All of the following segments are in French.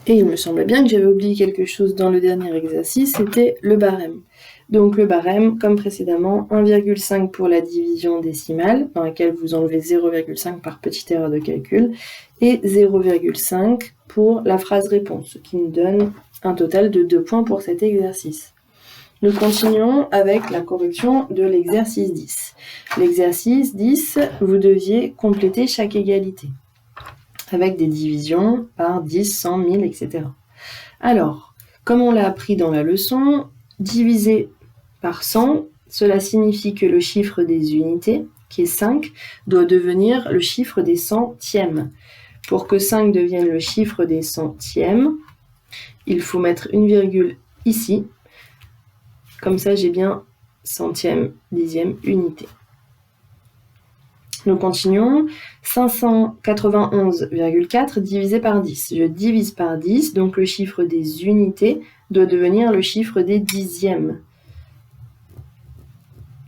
Et il me semblait bien que j'avais oublié quelque chose dans le dernier exercice, c'était le barème. Donc le barème, comme précédemment, 1,5 pour la division décimale, dans laquelle vous enlevez 0,5 par petite erreur de calcul, et 0,5 pour la phrase réponse, ce qui nous donne un total de 2 points pour cet exercice. Nous continuons avec la correction de l'exercice 10. L'exercice 10, vous deviez compléter chaque égalité, avec des divisions par 10, 100, 1000, etc. Alors, comme on l'a appris dans la leçon, diviser par 100, cela signifie que le chiffre des unités, qui est 5, doit devenir le chiffre des centièmes. Pour que 5 devienne le chiffre des centièmes, il faut mettre une virgule ici. Comme ça, j'ai bien centième, dixième, unité. Nous continuons. 591,4 divisé par 10. Je divise par 10, donc le chiffre des unités doit devenir le chiffre des dixièmes.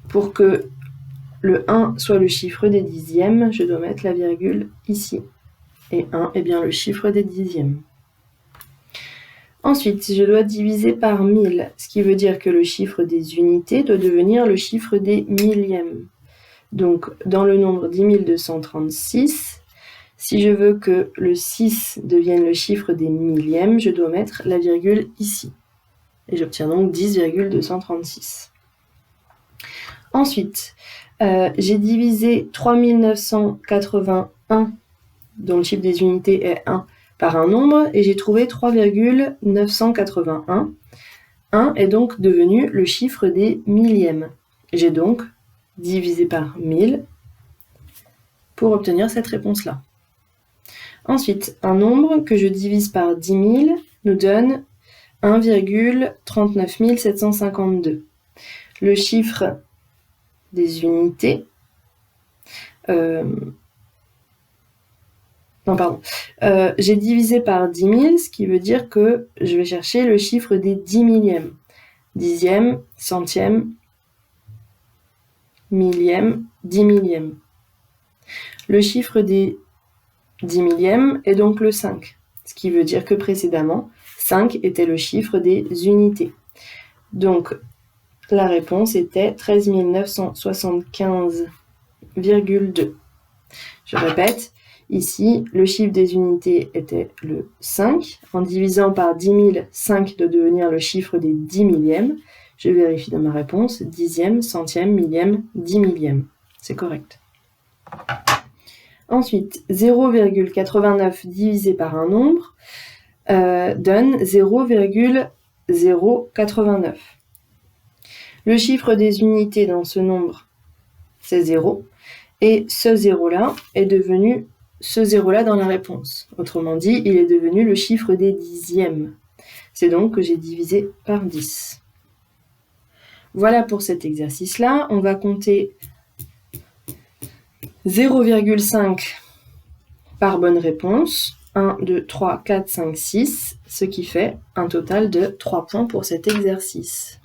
Pour que le 1 soit le chiffre des dixièmes, je dois mettre la virgule ici. Et 1 est bien le chiffre des dixièmes. Ensuite, je dois diviser par 1000, ce qui veut dire que le chiffre des unités doit devenir le chiffre des millièmes. Donc, dans le nombre 10 236, si je veux que le 6 devienne le chiffre des millièmes, je dois mettre la virgule ici. Et j'obtiens donc 10,236. Ensuite, j'ai divisé 3981, dont le chiffre des unités est 1, par un nombre, et j'ai trouvé 3,981. 1 est donc devenu le chiffre des millièmes. J'ai donc divisé par 1000 pour obtenir cette réponse-là. Ensuite, un nombre que je divise par 10 000 nous donne 1,39 752. Le chiffre des unités... j'ai divisé par 10 000, ce qui veut dire que je vais chercher le chiffre des 10 millièmes. Dixième, centième, millième, 10 millièmes. Le chiffre des 10 millièmes est donc le 5, ce qui veut dire que précédemment, 5 était le chiffre des unités. Donc, la réponse était 13 975,2. Je répète, ici, le chiffre des unités était le 5. En divisant par 10 000, 5 doit devenir le chiffre des 10 millièmes. Je vérifie dans ma réponse, dixième, centième, millième, 10 millièmes. C'est correct. Ensuite, 0,89 divisé par un nombre donne 0,089. Le chiffre des unités dans ce nombre, c'est 0. Et ce 0-là est devenu ce 0-là dans la réponse. Autrement dit, il est devenu le chiffre des dixièmes. C'est donc que j'ai divisé par 10. Voilà pour cet exercice-là. On va compter 0,5 par bonne réponse. 1, 2, 3, 4, 5, 6, ce qui fait un total de 3 points pour cet exercice.